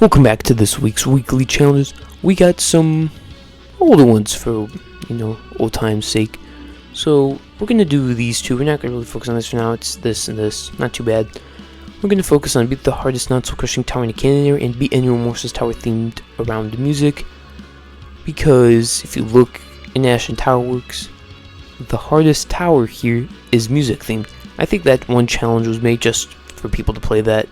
Welcome back to this week's weekly challenges. We got some older ones for, old time's sake. So, we're going to do these two. We're not going to really focus on this for now. It's this and this. Not too bad. We're going to focus on beat the hardest not-so-crushing tower in the canon area and beat any Remorseless tower themed around the music. Because if you look in Ashen Tower Works, the hardest tower here is music themed. I think that one challenge was made just for people to play that.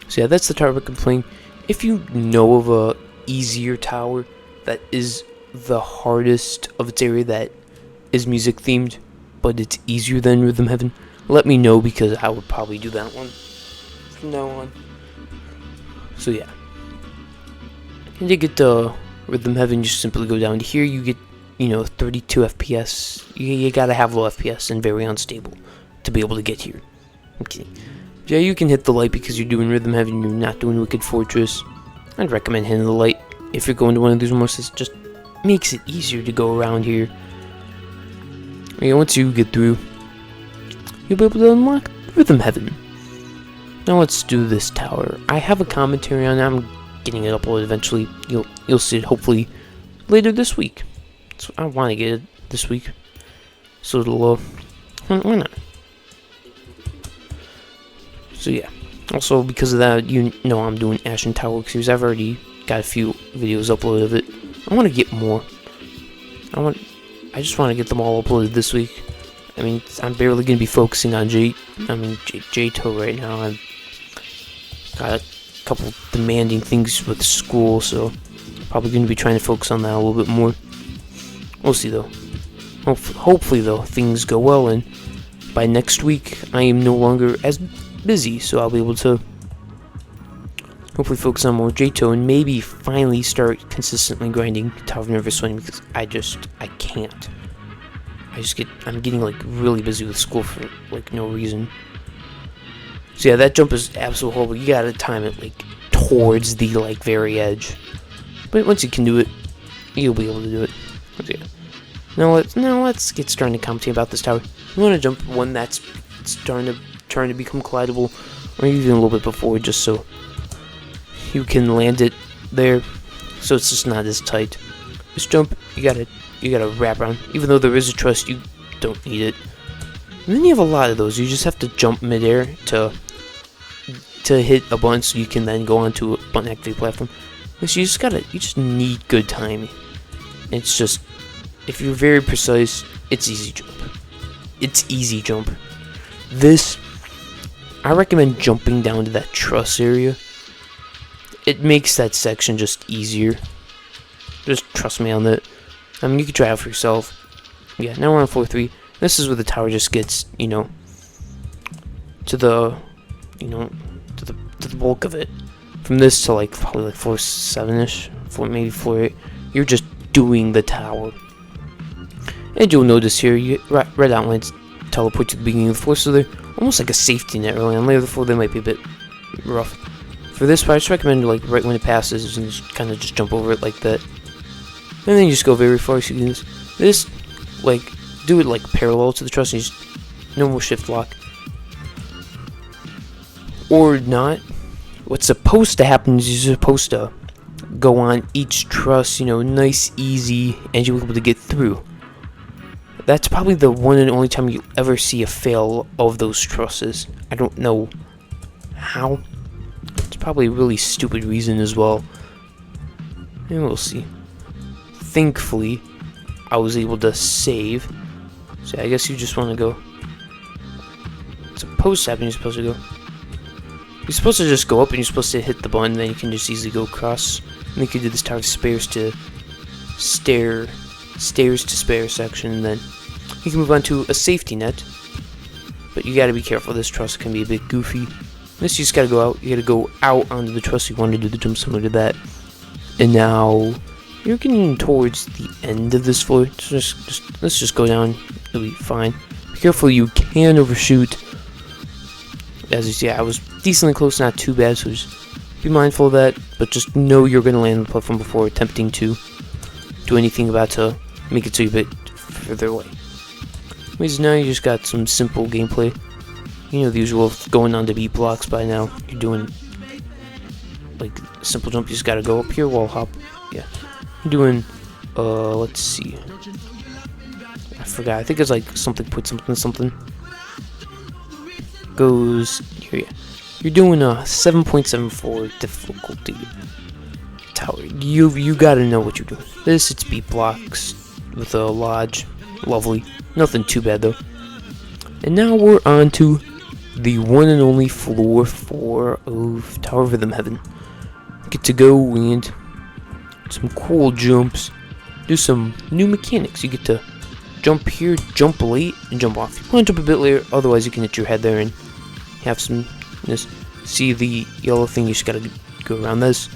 So yeah, that's the tower we're playing. If you know of a easier tower that is the hardest of its area that is music themed, but it's easier than Rhythm Heaven, let me know because I would probably do that one from now on. So yeah. And to get to Rhythm Heaven, you just simply go down to here. You get, 32 FPS. You gotta have low FPS and very unstable to be able to get here. Okay. Yeah, you can hit the light because you're doing Rhythm Heaven, you're not doing Wicked Fortress. I'd recommend hitting the light if you're going to one of these remorses. Just makes it easier to go around here. Once you get through, you'll be able to unlock Rhythm Heaven. Now let's do this tower. I have a commentary on it. I'm getting it uploaded eventually. You'll see it hopefully later this week. So I want to get it this week. So it'll why not? So yeah, also because of that, I'm doing Ashen Tower Works series. I've already got a few videos uploaded of it. I want to get more. I just want to get them all uploaded this week. I'm barely going to be focusing on JToH right now. I've got a couple demanding things with school, so probably going to be trying to focus on that a little bit more. We'll see though. Hopefully though, things go well, and by next week, I am no longer as busy, so I'll be able to hopefully focus on more JToH and maybe finally start consistently grinding Tower of Nervous Sweating because I can't. I'm getting really busy with school for no reason. So yeah, that jump is absolutely horrible. You gotta time it towards the very edge. But once you can do it, you'll be able to do it. So yeah. Now let's get started to commentate about this tower. You want to jump one that's trying to become collidable, or even a little bit before, just so you can land it there, so it's just not as tight. This jump, you gotta wrap around. Even though there is a truss, you don't need it. And then you have a lot of those. You just have to jump midair to hit a button, so you can then go onto a button activate platform. So you just need good timing. It's just, if you're very precise, it's easy jump. It's easy jump. This, I recommend jumping down to that truss area. It makes that section just easier. Just trust me on that. You can try it for yourself. Yeah, now we're on floor 3. This is where the tower just gets, to the bulk of it. From this to probably floor 7ish, maybe floor 8. You're just doing the tower. And you'll notice here, red outlines teleport to the beginning of the floor, so they're almost like a safety net early on. Later the floor, they might be a bit rough. For this part, I just recommend right when it passes, and just kind of just jump over it like that. And then you just go very far, so you can this, do it parallel to the truss, and you just normal shift lock. Or not. What's supposed to happen is you're supposed to go on each truss, nice, easy, and you'll be able to get through. That's probably the one and only time you ever see a fail of those trusses. I don't know how. It's probably a really stupid reason as well. And we'll see. Thankfully, I was able to save. So I guess you just want to go. It's supposed to happen, you're supposed to go. You're supposed to just go up and you're supposed to hit the button, then you can just easily go across. And you can do this tower stairs to spare section, and then you can move on to a safety net. But you gotta be careful, this truss can be a bit goofy. This you just gotta go out, you gotta go out onto the truss. You want to do the jump similar to that. And now you're getting towards the end of this floor. So let's just go down, it'll be fine. Be careful, you can overshoot. As you see, I was decently close, not too bad, so just be mindful of that, but just know you're going to land on the platform before attempting to do anything about to make it so you're a bit further away. Anyways, now you just got some simple gameplay. The usual, going on to beat blocks by now. You're doing like simple jump. You just gotta go up here, wall hop. Yeah, I'm doing. Let's see. I forgot. I think it's like something. Put something. Goes here. Yeah. You're doing a 7.74 difficulty tower. You gotta know what you're doing. This it's beat blocks with a lodge. Lovely. Nothing too bad though. And now we're on to the one and only floor 4 of Tower of Rhythm Heaven. Get to go and some cool jumps. Do some new mechanics. You get to jump here, jump late, and jump off. You want to jump a bit later, otherwise you can hit your head there and have some. Just see the yellow thing. You just gotta go around this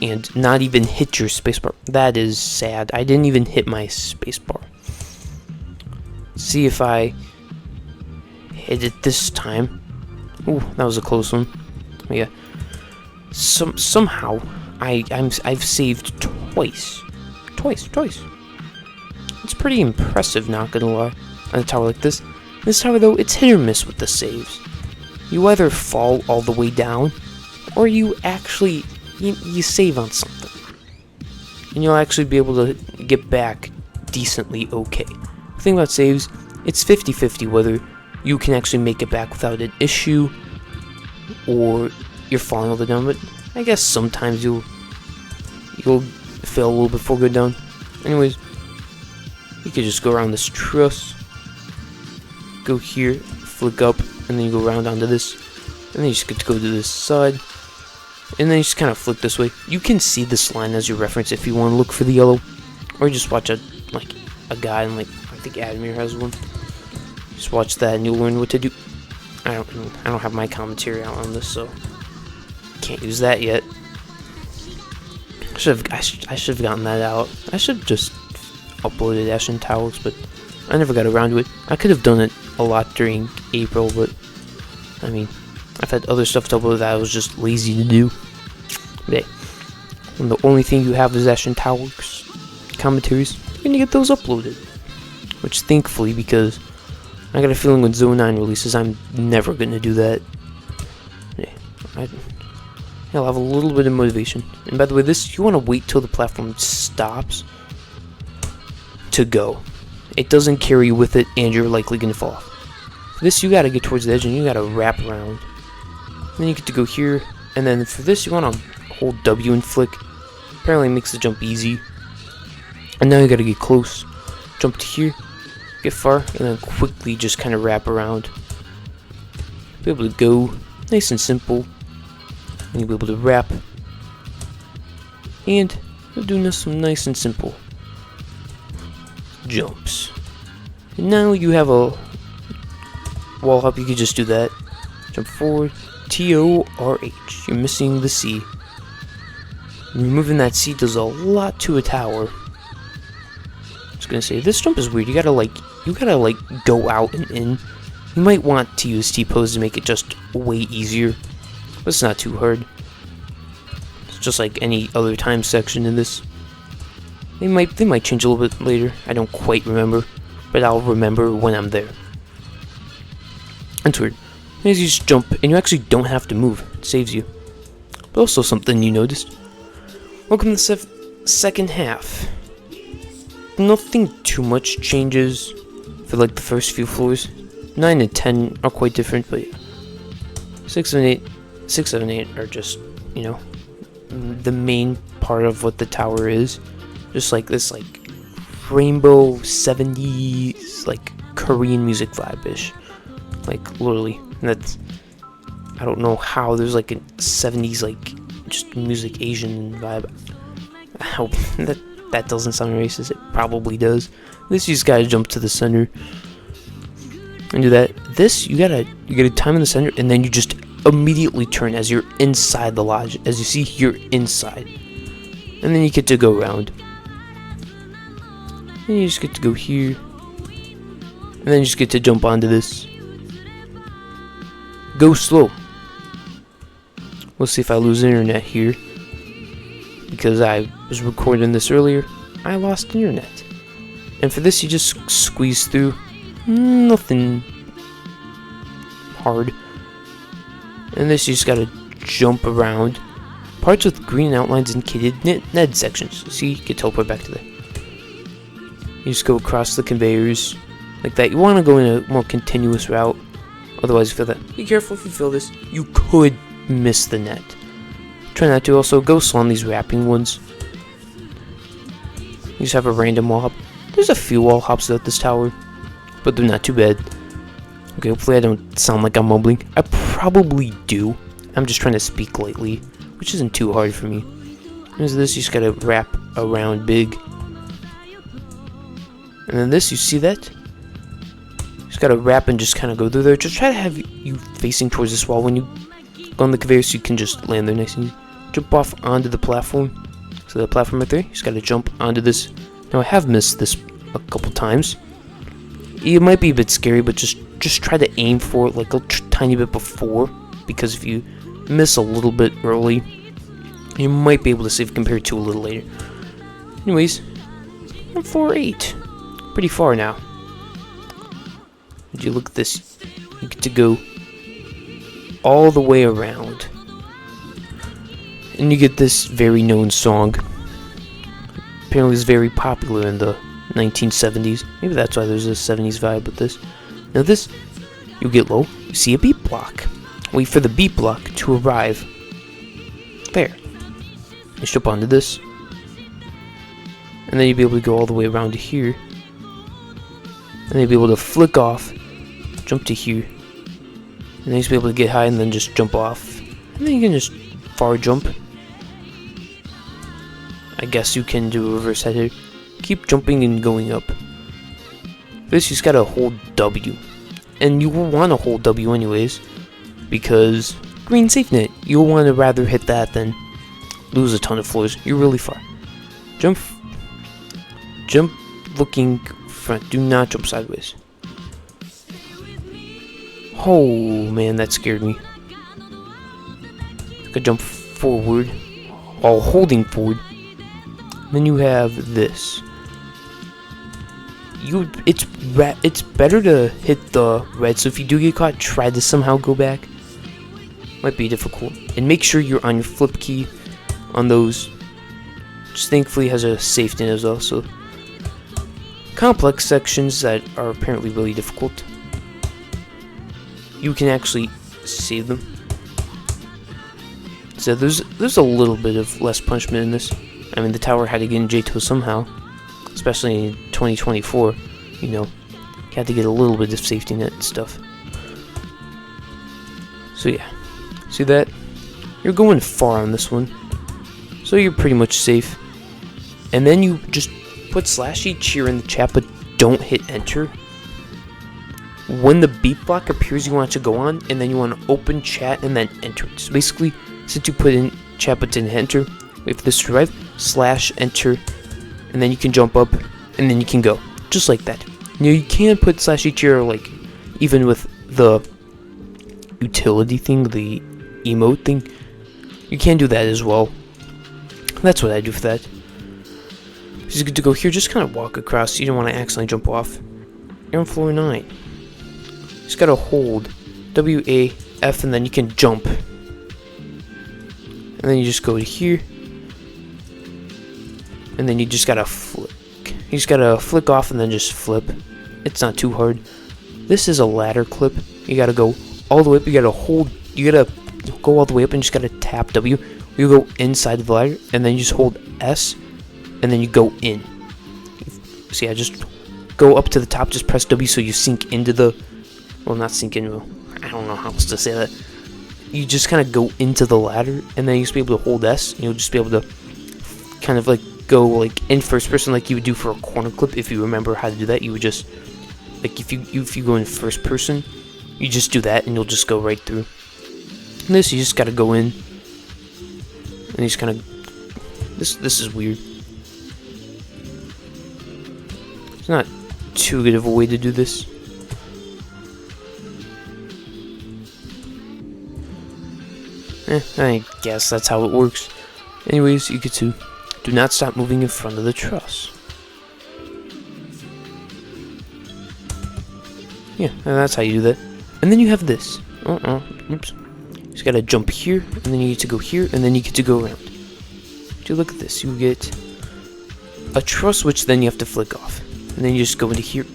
and not even hit your spacebar. That is sad. I didn't even hit my spacebar. See if I hit it this time. Ooh, that was a close one. Yeah. Somehow I've saved twice. It's pretty impressive, not gonna lie, on a tower like this. This tower though, it's hit or miss with the saves. You either fall all the way down, or you actually you save on something, and you'll actually be able to get back decently okay. The thing about saves, it's 50-50 whether you can actually make it back without an issue, or you're falling all the way down. But I guess sometimes you'll fail a little before going down. Anyways, you could just go around this truss, go here, flick up, and then you go around onto this, and then you just get to go to this side, and then you just kind of flick this way. You can see this line as your reference if you want to look for the yellow, or just watch a guy, and like I think Admir has one. Just watch that and you'll learn what to do. I don't have my commentary out on this, so can't use that yet. I should have gotten that out. I should have just uploaded Ashen Towers, but I never got around to it. I could have done it a lot during April, but I mean, I've had other stuff to upload that I was just lazy to do. But hey, when the only thing you have is Ashen Towers commentaries, you're gonna get those uploaded. Which thankfully, because I got a feeling when Zone 9 releases, I'm never gonna do that. Yeah, I'll have a little bit of motivation. And by the way, you want to wait till the platform stops to go. It doesn't carry you with it, and you're likely gonna fall off. For this, you gotta get towards the edge, and you gotta wrap around. And then you get to go here, and then for this, you want to hold W and flick. Apparently, it makes the jump easy. And now you gotta get close. Jump to here, get far, and then quickly just kind of wrap around. Be able to go nice and simple. And you'll be able to wrap. And you're doing some nice and simple jumps. And now you have a wall hop. You can just do that. Jump forward. ToRH. You're missing the C. Removing that C does a lot to a tower. I was gonna say, this jump is weird. You gotta go out and in. You might want to use T-pose to make it just way easier, but it's not too hard. It's just like any other time section in this. They might change a little bit later. I don't quite remember, but I'll remember when I'm there. That's weird. As you just jump, and you actually don't have to move. It saves you. But also something you noticed. Welcome to the second half. Nothing too much changes for like the first few floors. 9 and 10 are quite different, but yeah. 6 and 8 are just, you know, the main part of what the tower is. Just like this, like rainbow 70s, like Korean music vibe-ish. Like literally, that's, I don't know how there's like a 70s like just music Asian vibe. I hope that doesn't sound racist. It probably does. This, you just gotta jump to the center and do that. This, you gotta time in the center, and then you just immediately turn as you're inside the lodge. As you see, you're inside, and then you get to go around. And you just get to go here, and then you just get to jump onto this. Go slow. We'll see if I lose internet here, because I was recording this earlier. I lost internet. And for this, you just squeeze through. Nothing hard. And this, you just gotta jump around parts with green outlines indicated Ned sections. See, you can teleport back to there. You just go across the conveyors like that. You want to go in a more continuous route, otherwise you feel that. Be careful if you feel this. You could miss the net. Try not to. Also, go slow on these wrapping ones. You just have a random wall hop. There's a few wall hops at this tower, but they're not too bad. Okay, hopefully I don't sound like I'm mumbling. I probably do. I'm just trying to speak lightly, which isn't too hard for me. There's this, you just gotta wrap around big. And then this, you see that? You just gotta wrap and just kind of go through there. Just try to have you facing towards this wall when you go on the conveyor so you can just land there nice and easy. Jump off onto the platform. So the platform right there, you just gotta jump onto this. Now I have missed this a couple times. It might be a bit scary, but just try to aim for it like a tiny bit before, because if you miss a little bit early, you might be able to save compared to a little later. Anyways, I'm 4-8. Pretty far now. Would you look at this? You get to go all the way around. And you get this very known song. Apparently it's very popular in the 1970s. Maybe that's why there's a 70s vibe with this. Now this, you get low, you see a beat block. Wait for the beat block to arrive. There. You jump onto this. And then you'll be able to go all the way around to here. And then you'll be able to flick off, jump to here. And then you'll be able to get high and then just jump off. And then you can just far jump. I guess you can do a reverse head here. Keep jumping and going up. This, you just gotta hold W. And you will want to hold W anyways, because green safety net. You'll want to rather hit that than lose a ton of floors. You're really far. Jump looking front. Do not jump sideways. Oh man, that scared me. I could jump forward while holding forward. Then you have this. It's better to hit the red, so if you do get caught, try to somehow go back. Might be difficult. And make sure you're on your flip key on those. Which thankfully has a safety net as well, so complex sections that are apparently really difficult, you can actually save them. So there's a little bit of less punishment in this. I mean, the tower had to get in JToH somehow, especially in 2024. You know, you had to get a little bit of safety net and stuff. So yeah, see that? You're going far on this one, so you're pretty much safe. And then you just put /each here in the chat, but don't hit enter. When the beat block appears, you want it to go on, and then you want to open chat and then enter it. So basically, since you put in chat but didn't enter, wait for this to arrive, /enter, and then you can jump up, and then you can go, just like that. Now you can put /each here, like, even with the utility thing, the emote thing, you can do that as well. That's what I do for that. It's good to go here, just kind of walk across, you don't want to accidentally jump off. You're on floor 9. Just gotta hold WAF and then you can jump. And then you just go to here. And then you just gotta flick. You just gotta flick off and then just flip. It's not too hard. This is a ladder clip. You gotta go all the way up. You gotta hold. You gotta go all the way up and just gotta tap W. You go inside the ladder and then you just hold S. And then you go in. So yeah, just go up to the top. Just press W so you sink into the. Well, not sink in. Well, I don't know how else to say that. You just kind of go into the ladder, and then you just be able to hold S. And you'll just be able to kind of like go like in first person, like you would do for a corner clip. If you remember how to do that, you would just like if you go in first person, you just do that, and you'll just go right through. And this, you just gotta go in, and you just kind of. This is weird. It's not too good of a way to do this. I guess that's how it works. Anyways, you get to do not stop moving in front of the truss. Yeah, and that's how you do that. And then you have this. Oops. just gotta jump here, and then you get to go here, and then you get to go around. Dude, look at this. You get a truss, which then you have to flick off. And then you just go into here.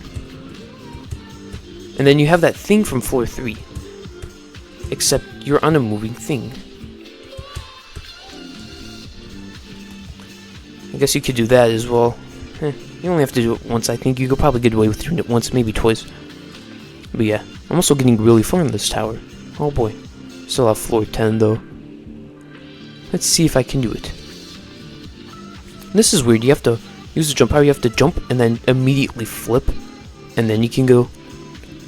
And then you have that thing from floor 3. Except you're on a moving thing. I guess you could do that as well. You only have to do it once, I think. You could probably get away with doing it once, maybe twice. But yeah, I'm also getting really far in this tower. Oh boy. Still have floor 10 though. Let's see if I can do it. This is weird. You have to use the jump power. You have to jump and then immediately flip. And then you can go.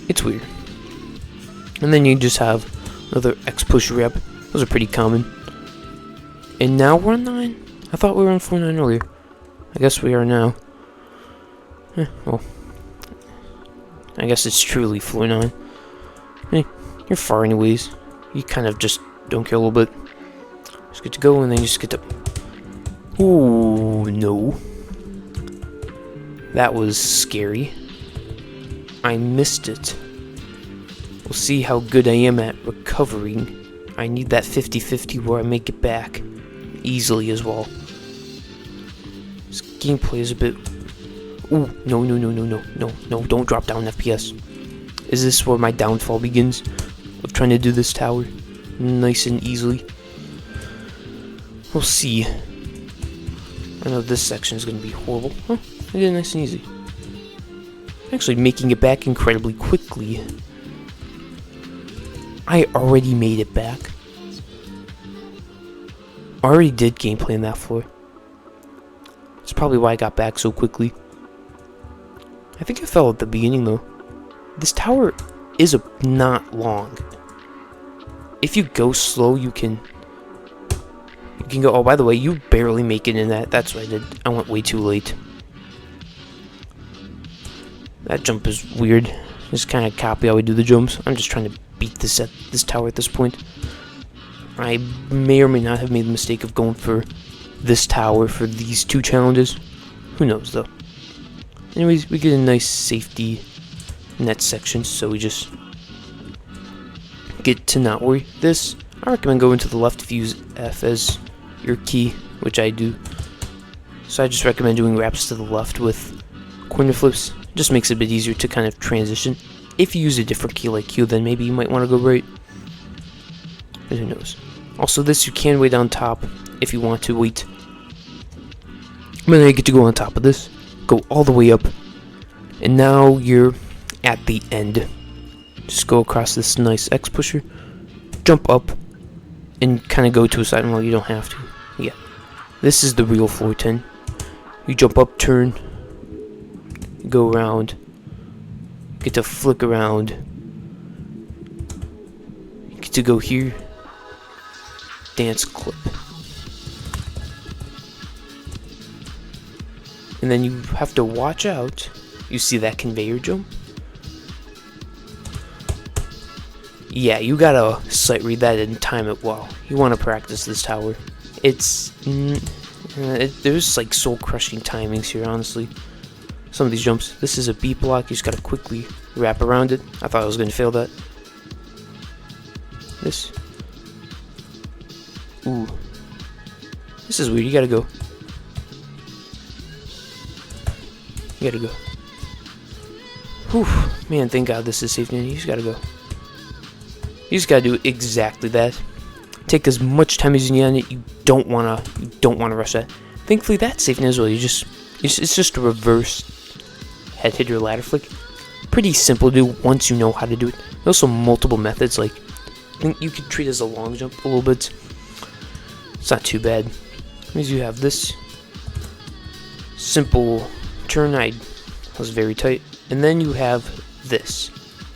It's weird. And then you just have another X push rep. Those are pretty common. And now we're on 9. I thought we were on floor 9 earlier. I guess we are now. Well. I guess it's truly floor 9. Hey, you're far anyways. You kind of just don't care a little bit. Just get to go and then you just get to... Ooh, no. That was scary. I missed it. We'll see how good I am at recovering. I need that 50-50 where I make it back easily as well. This gameplay is a bit... Ooh, no, don't drop down FPS. Is this where my downfall begins? Of trying to do this tower nice and easily? We'll see. I know this section is going to be horrible. Huh, I did it nice and easy. Actually making it back incredibly quickly. I already made it back. I already did gameplay on that floor. That's probably why I got back so quickly. I think I fell at the beginning though. This tower is not long. If you go slow, you can go. Oh, by the way, you barely make it in that. That's what I did. I went way too late. That jump is weird. Just kind of copy how we do the jumps. I'm just trying to beat this tower at this point. I may or may not have made the mistake of going for this tower for these 2 challenges. Who knows though. Anyways, we get a nice safety net section, so we just get to not worry. This, I recommend going to the left if you use F as your key, which I do. So I just recommend doing wraps to the left with corner flips. Just makes it a bit easier to kind of transition. If you use a different key like Q, then maybe you might want to go right. But who knows. Also, this you can wait on top if you want to wait. But then you get to go on top of this. Go all the way up. And now you're at the end. Just go across this nice X pusher. Jump up. And kind of go to a side. Well, you don't have to. Yeah. This is the real floor 10. You jump up, turn. Go around. Get to flick around. You get to go here. Dance clip. And then you have to watch out. You see that conveyor jump? Yeah, you gotta sight read that and time it well. You want to practice this tower. It's... there's like soul-crushing timings here, honestly. Some of these jumps. This is a beat block. You just gotta quickly wrap around it. I thought I was gonna fail that. This. Ooh. This is weird. You gotta go. You gotta go. Whew. Man, thank God this is safety. You just gotta go. You just gotta do exactly that. Take as much time as you need on it. You don't wanna rush that. Thankfully, that's safe as well. It's just a reverse head hitter ladder flick. Pretty simple to do once you know how to do it. There's also multiple methods. Like, I think you could treat it as a long jump a little bit. It's not too bad. As you have this simple turn, I was very tight, and then you have this.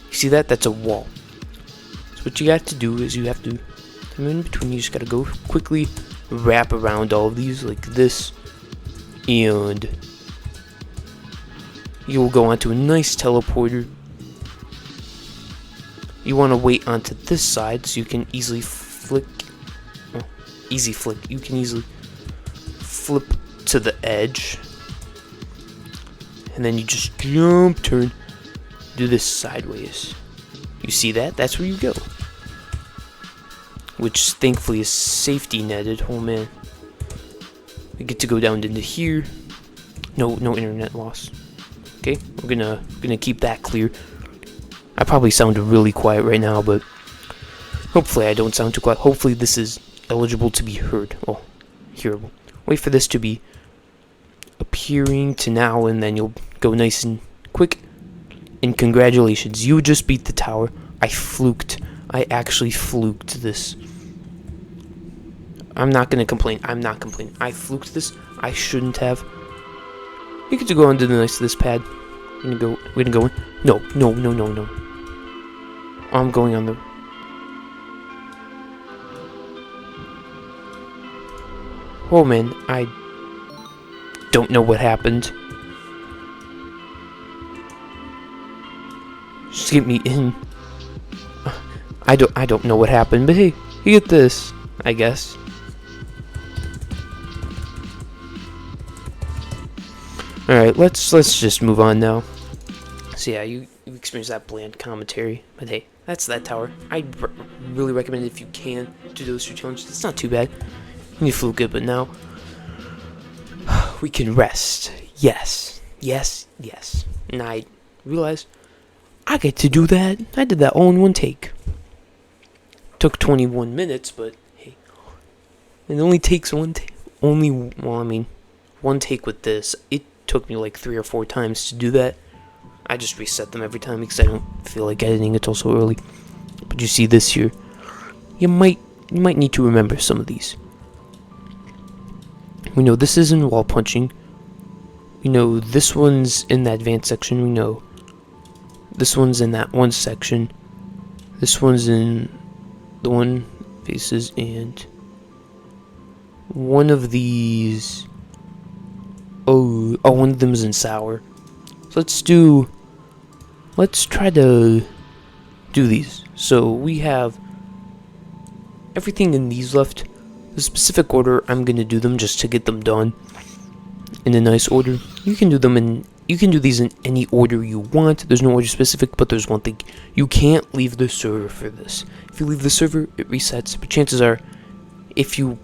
You see that? That's a wall. So what you got to do is you have to come in between. You just got to go quickly wrap around all of these like this, and you will go onto a nice teleporter. You want to wait onto this side so you can easily flick. Oh, easy flick. You can easily flip to the edge. And then you just jump, turn, do this sideways. You see that? That's where you go. which thankfully is safety netted. Oh man, we get to go down into here. No internet loss. Okay, we're gonna keep that clear. I probably sound really quiet right now, but hopefully I don't sound too quiet. Hopefully this is eligible to be heard. Oh, hearable. Wait for this to be appearing to now, and then you'll go nice and quick. And congratulations, you just beat the tower. I fluked. I actually fluked this. I'm not gonna complain. I'm not complaining. I fluked this. I shouldn't have. You get to go under the nice of this pad. We're gonna go in. No. I'm going on the. Oh man, I don't know what happened. Just get me in. I don't know what happened, but hey, you get this, I guess. Alright, let's just move on now. So yeah, you experience that bland commentary, but hey, that's that tower. I really recommend it if you can do those 2 challenges. It's not too bad. You flew good, but now we can rest. Yes. And I realized I get to do that. I did that all in one take. Took 21 minutes, but hey, it only takes one take. One take with this. It took me like 3 or 4 times to do that. I just reset them every time because I don't feel like editing it till so early. But you see this here. You might need to remember some of these. We know this isn't wall punching. We know this one's in the advanced section. We know this one's in that one section. This one's in the one faces, and one of these. Oh, one of them is in sour. So let's try to do these. So we have everything in these left. The specific order I'm gonna do them just to get them done in a nice order. You can do these in any order you want. There's no order specific, but there's one thing: you can't leave the server for this. If you leave the server, it resets. But chances are, if you've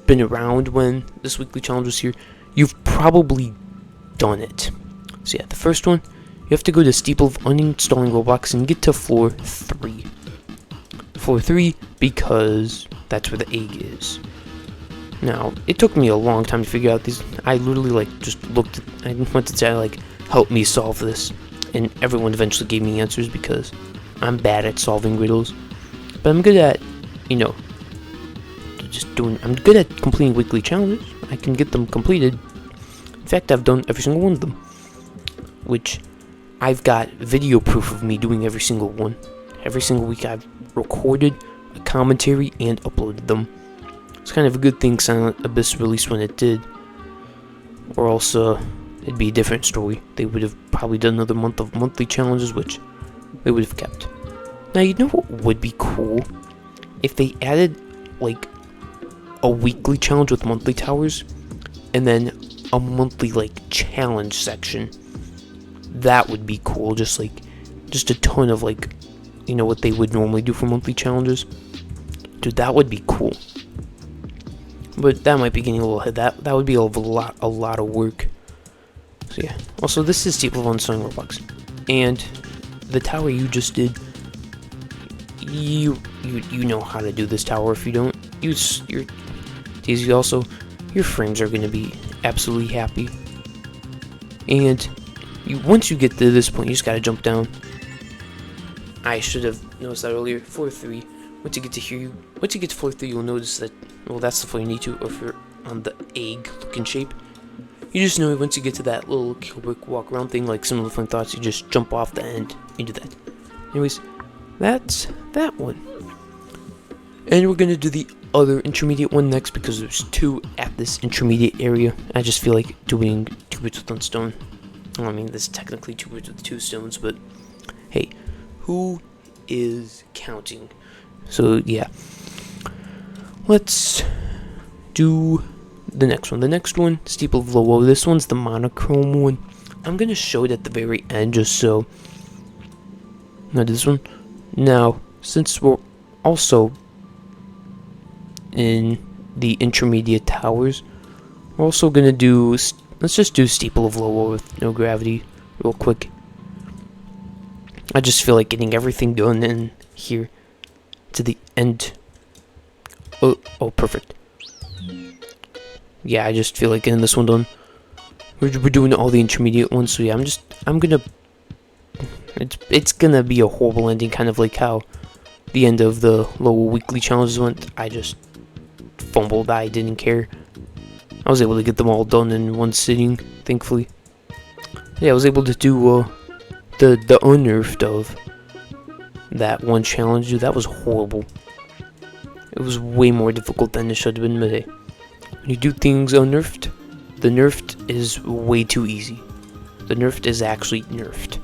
been around when this weekly challenge was here, you've probably done it. So yeah, the first one, you have to go to Steeple of Uninstalling Roblox and get to floor 3. Floor 3, because that's where the egg is. Now, it took me a long time to figure out these. I literally just looked I went to say help me solve this, and everyone eventually gave me answers because I'm bad at solving riddles. But I'm good at, I'm good at completing weekly challenges. I can get them completed. In fact, I've done every single one of them, which I've got video proof of me doing every single one. Every single week I've recorded a commentary and uploaded them. It's kind of a good thing Silent Abyss released when it did, or else it'd be a different story. They would have probably done another month of monthly challenges, which they would have kept. Now, you know what would be cool? If they added a weekly challenge with monthly towers, and then a monthly challenge section. That would be cool. Just a ton of what they would normally do for monthly challenges. Dude, that would be cool. But that might be getting a little ahead. That would be a lot of work. So yeah. Also, this is Steeple of Uninstalling Roblox, and the tower you just did. You know how to do this tower. If you don't, it's easy. Also, your frames are going to be absolutely happy. And once you get to this point, you just gotta jump down. I should have noticed that earlier. Floor 3. Once you get to floor 3, you'll notice that, well, that's the floor you need to, or if you're on the egg-looking shape. You just know once you get to that little cubic walk-around thing, like Similar Flame Thoughts, you just jump off the end. You do that. Anyways, that's that one. And we're gonna do the other intermediate one next, because there's 2 at this intermediate area. I just feel like doing 2 bits with 1 stone. Well, I mean, this is technically 2 bits with 2 stones, but hey, who is counting? So yeah, let's do the next one. The next one, Steeple of Lowo. This one's the monochrome one. I'm gonna show it at the very end, just so. Now this one. Now, since we're also in the intermediate towers. We're also gonna do, let's just do Steeple of Loa with no gravity real quick. I just feel like getting everything done in here to the end. Oh, perfect. Yeah, I just feel like getting this one done. We're doing all the intermediate ones, so yeah, it's gonna be a horrible ending, kind of like how the end of the Loa weekly challenges went. I just fumbled, I didn't care. I was able to get them all done in one sitting, thankfully. Yeah, I was able to do the unnerfed of that one challenge. Dude, that was horrible. It was way more difficult than it should have been, but hey, when you do things unnerfed, the nerfed is way too easy. The nerfed is actually nerfed.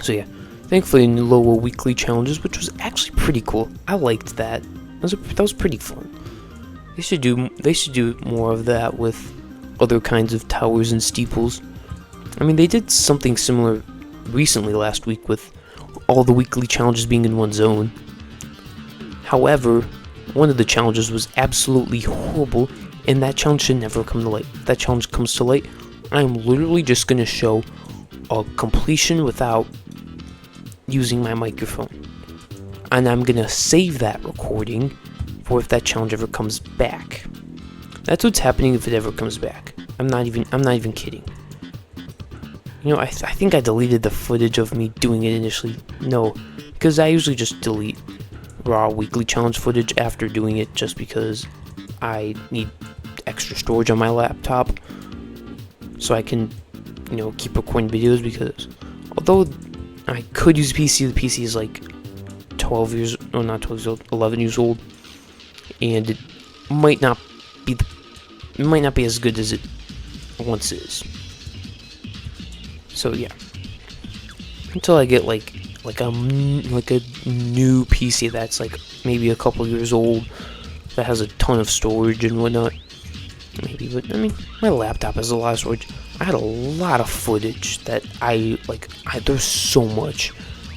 So yeah, thankfully in Loa weekly challenges, which was actually pretty cool. I liked that. That was pretty fun. They should do more of that with other kinds of towers and steeples. I mean, they did something similar recently last week with all the weekly challenges being in one zone. However, one of the challenges was absolutely horrible, and that challenge should never come to light. If that challenge comes to light, I'm literally just gonna show a completion without using my microphone. And I'm gonna save that recording for if that challenge ever comes back. That's what's happening if it ever comes back. I'm not even kidding. You know, I think I deleted the footage of me doing it initially. No, because I usually just delete raw weekly challenge footage after doing it, just because I need extra storage on my laptop so I can, you know, keep recording videos. Because although I could use a PC, the PC is like 12 years, no, not 12 years old, 11 years old, and it might not be as good as it once is. So yeah, until I get like a new PC that's like maybe a couple years old, that has a ton of storage and whatnot, maybe. But I mean, my laptop has a lot of storage. I had a lot of footage that there's so much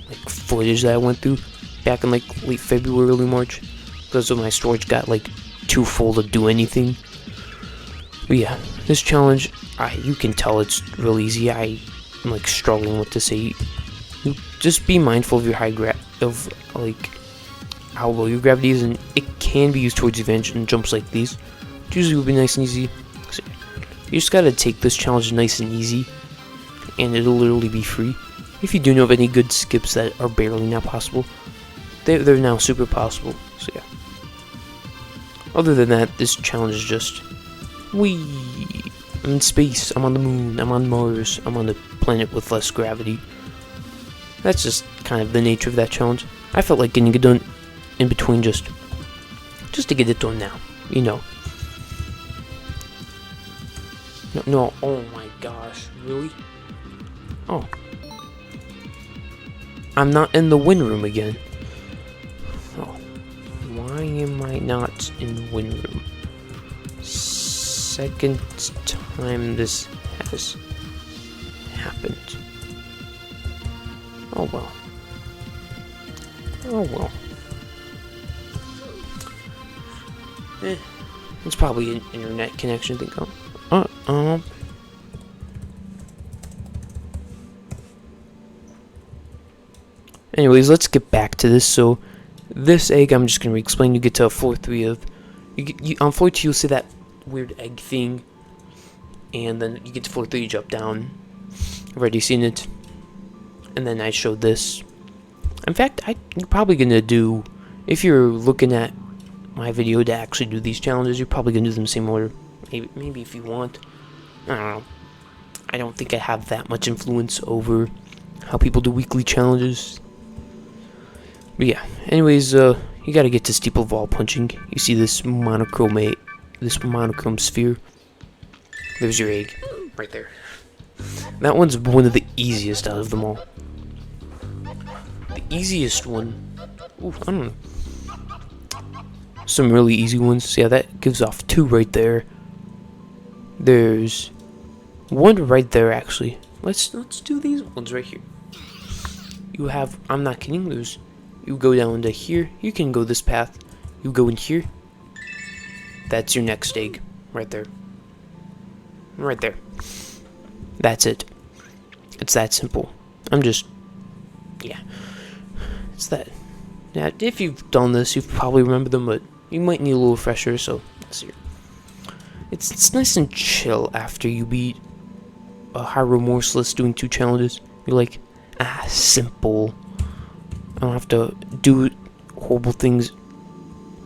like footage that I went through back in like late February, early March, because of my storage got like too full to do anything. But yeah, this challenge, you can tell it's real easy. I'm like struggling with this. Just be mindful of your how low your gravity is, and it can be used towards advantage in jumps like these. It usually will be nice and easy. So you just gotta take this challenge nice and easy, and it'll literally be free. If you do know of any good skips that are barely not possible, they're now super possible. So yeah. Other than that, this challenge is just, I'm in space, I'm on the moon, I'm on Mars, I'm on the planet with less gravity. That's just kind of the nature of that challenge. I felt like getting it done in between just to get it done now, you know. No, oh my gosh, really? Oh. I'm not in the win room again. Oh. Why am I not in the win room? Second time this has happened. Oh well. Oh well. It's probably an internet connection thing. Anyways, let's get back to this. So, this egg, I'm just gonna re-explain. You get to floor 3 of, on floor 2 you'll see that weird egg thing, and then you get to floor 3, you jump down. I've already seen it. And then I showed this. In fact, you're probably gonna do, if you're looking at my video to actually do these challenges, you're probably gonna do them in the same order. Maybe if you want. I don't know. I don't think I have that much influence over how people do weekly challenges. But yeah, anyways, you gotta get to Steeple Wall punching. You see this monochrome sphere. There's your egg, right there. That one's one of the easiest out of them all. The easiest one. Ooh, I don't know. Some really easy ones. So yeah, that gives off 2 right there. There's 1 right there actually. Let's do these ones right here. You have, I'm not kidding, you go down to here. You can go this path. You go in here. That's your next egg. Right there. Right there. That's it. It's that simple. Yeah. It's that. Now, if you've done this, you've probably remembered them, but you might need a little refresher, so let's see. It's nice and chill after you beat a high remorseless doing 2 challenges. You're like, simple. I don't have to do horrible things.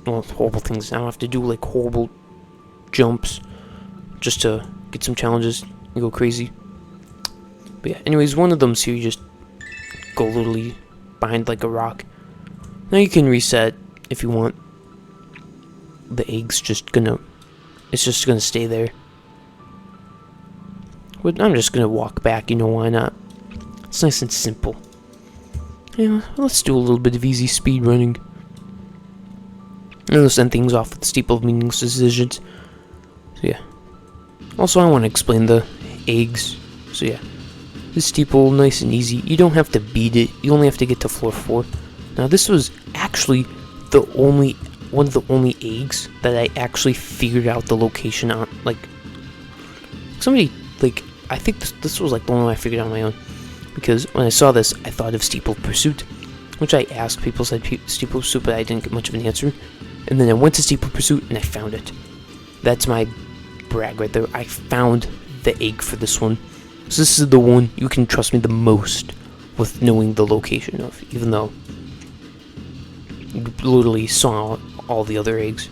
Well, horrible things. I don't have to do like horrible jumps just to get some challenges and go crazy. But yeah, anyways, one of them's here. You just go literally behind like a rock. Now you can reset if you want. The egg's it's just gonna stay there. But I'm just gonna walk back, why not? It's nice and simple. Yeah, let's do a little bit of easy speed running. And let's end things off with the steeple of meaningless decisions. So yeah. Also, I want to explain the eggs. So yeah. This steeple, nice and easy. You don't have to beat it. You only have to get to floor 4. Now, this was actually one of the only eggs that I actually figured out the location on. Like, somebody, like, I think this was like the one I figured out on my own. Because when I saw this, I thought of Steeple Pursuit, which I asked people, said Steeple Pursuit, but I didn't get much of an answer. And then I went to Steeple Pursuit and I found it. That's my brag right there. I found the egg for this one. So this is the one you can trust me the most with knowing the location of, even though you literally saw all the other eggs.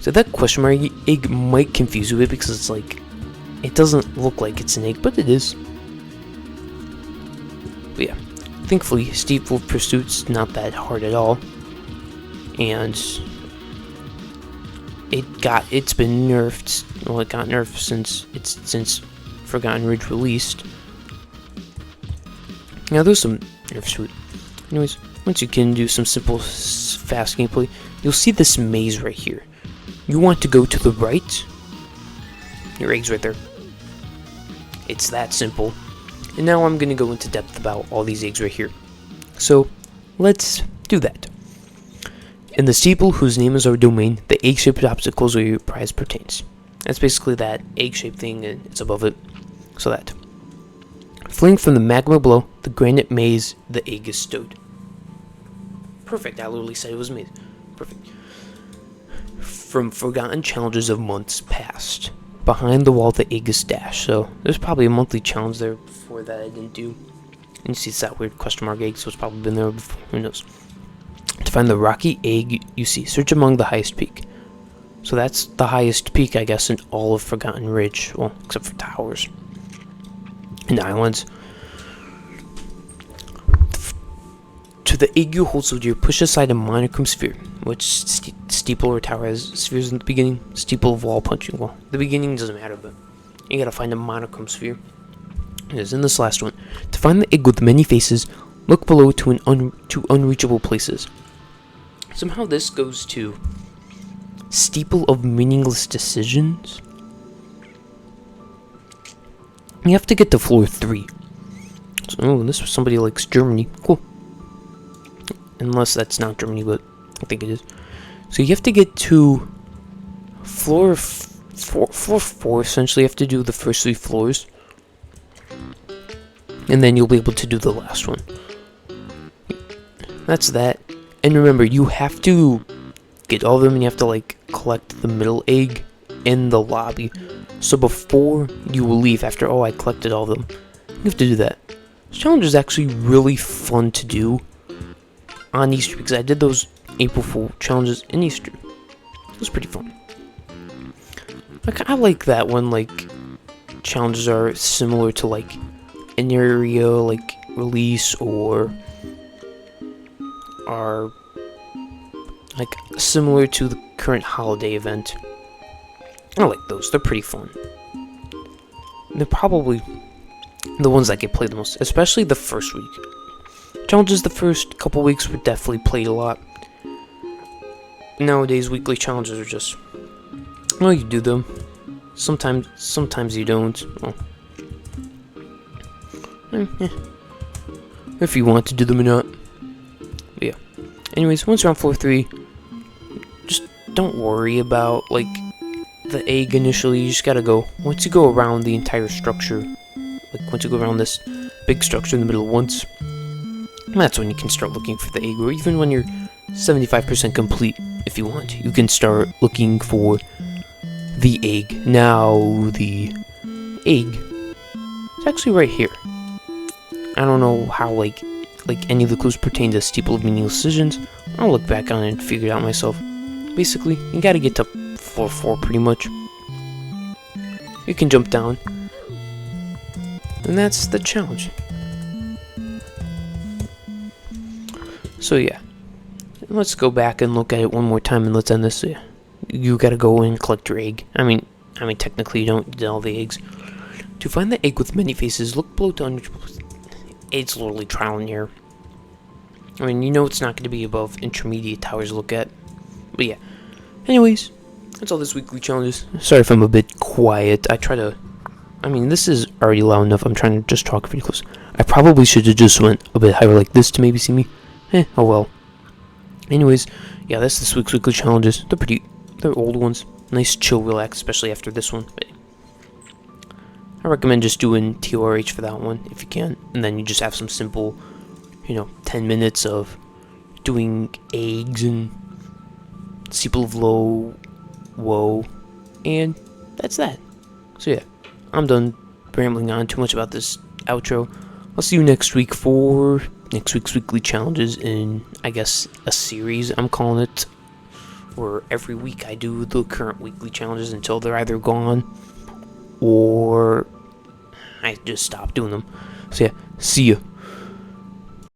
So that question mark egg might confuse you a bit because it's like, it doesn't look like it's an egg, but it is. But yeah, thankfully Steeple Pursuit's not that hard at all. And it's been nerfed. Well, it got nerfed since Forgotten Ridge released. Now there's some nerfs to it. Anyways, once you can do some simple fast gameplay, you'll see this maze right here. You want to go to the right. Your egg's right there. It's that simple. And now I'm gonna go into depth about all these eggs right here. So let's do that. In the steeple whose name is our domain, the egg-shaped obstacles where your prize pertains. That's basically that egg-shaped thing, and it's above it. So that. Fleeing from the magma below, the granite maze, the egg is stowed. Perfect, I literally said it was maze. Perfect. From forgotten challenges of months past. Behind the wall, the egg is stashed. So there's probably a monthly challenge there before that I didn't do. And you see it's that weird question mark egg, so it's probably been there before. Who knows? To find the rocky egg, you see, search among the highest peak. So that's the highest peak, I guess, in all of Forgotten Ridge. Well, except for towers and islands. To the egg you hold so dear, push aside a monochrome sphere. Which steeple or tower has spheres in the beginning? Steeple, wall, punching wall. The beginning doesn't matter, but you gotta find a monochrome sphere. It is in this last one. To find the egg with many faces, look below to unreachable places. Somehow this goes to Steeple of Meaningless Decisions. You have to get to floor 3. So, oh, this was somebody likes Germany. Cool. Unless that's not Germany, but I think it is. So you have to get to floor 4, essentially. You have to do the first 3 floors. And then you'll be able to do the last one. That's that. And remember, you have to get all of them, and you have to, like, collect the middle egg in the lobby. So before you leave, after, I collected all of them, you have to do that. This challenge is actually really fun to do on Easter, because I did those April Fool challenges in Easter. It was pretty fun. Like, I like that when, like, challenges are similar to, like, an area, like, release, or are, like, similar to the current holiday event. I like those. They're pretty fun. They're probably the ones that get played the most, especially the first week. Challenges the first couple weeks were definitely played a lot. Nowadays, weekly challenges are just, well, you do them. Sometimes you don't. Well, if you want to do them or not. But yeah. Anyways, once you're on floor 3, don't worry about like the egg initially. You just gotta go, once you go around the entire structure, like once you go around this big structure in the middle once, that's when you can start looking for the egg. Or even when you're 75% complete, if you want, you can start looking for the egg. Now the egg is actually right here. I don't know how like any of the clues pertain to Steeple of Meaningless Decisions. I'll look back on it and figure it out myself. Basically, you gotta get to floor 4 pretty much. You can jump down, and that's the challenge. So yeah, let's go back and look at it one more time, and let's end this. So, yeah. You gotta go and collect your egg. I mean, technically you don't do all the eggs. To find the egg with many faces, look below to it's literally trial and error. I mean, you know it's not going to be above intermediate towers to look at. But yeah. Anyways, that's all this weekly challenges. Sorry if I'm a bit quiet. I mean, this is already loud enough. I'm trying to just talk pretty close. I probably should have just went a bit higher like this to maybe see me. Oh well. Anyways, yeah, that's this week's weekly challenges. They're old ones. Nice, chill, relax, especially after this one. But I recommend just doing ToRH for that one, if you can. And then you just have some simple, 10 minutes of doing eggs and Steeple of Low, Woe, and that's that. So yeah, I'm done rambling on too much about this outro. I'll see you next week for next week's weekly challenges in, I guess, a series, I'm calling it. Where every week I do the current weekly challenges until they're either gone or I just stop doing them. So yeah, see ya.